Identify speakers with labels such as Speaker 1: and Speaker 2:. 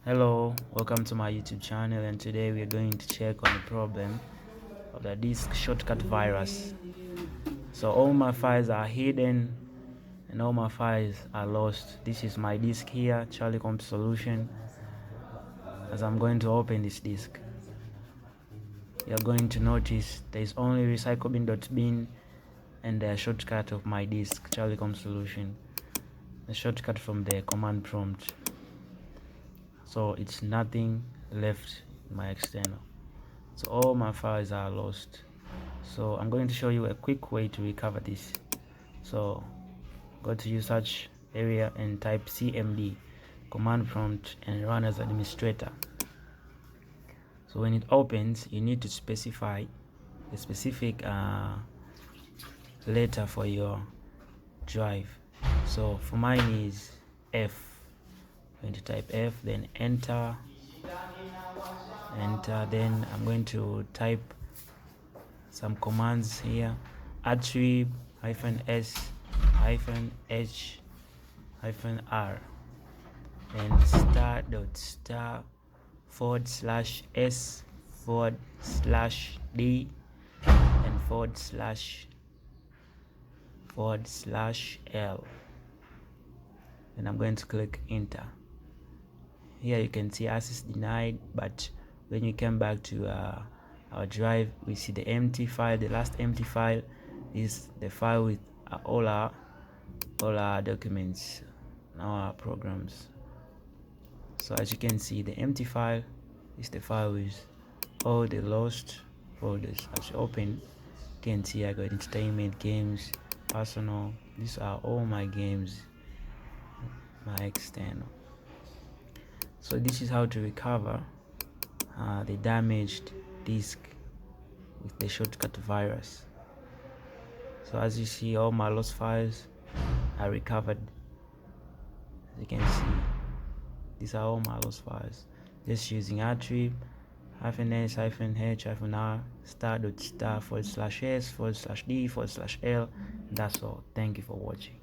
Speaker 1: Hello, welcome to my YouTube channel, and today we are going to check on the problem of the disk shortcut virus. So all my files are hidden and all my files are lost. This is my disk here, Charlie solution. As I'm going to open this disk, you're going to notice there is only recyclebin.bin and the shortcut of my disk, Charlie solution. The shortcut from the command prompt. So it's nothing left in my external, so all my files are lost. So I'm going to show you a quick way to recover this. So go to your search area and type cmd command prompt and run as administrator. So when it opens, you need to specify a specific letter for your drive. So for mine is F. I'm going to type F, then enter, then I'm going to type some commands here: attrib -s -h -r, and star.star/s/d and //l. Then I'm going to click enter. Here you can see access denied, but when you come back to our drive, we see the empty file. The last empty file is the file with all our documents and our programs. So as you can see, the empty file is the file with all the lost folders. As you open, you can see I got entertainment, games, personal. These are all my games, my external. So this is how to recover the damaged disk with the shortcut virus. So as you see, all my lost files are recovered. As you can see, these are all my lost files, just using attrib -s -h -r star.star/s/d/l. That's all. Thank you for watching.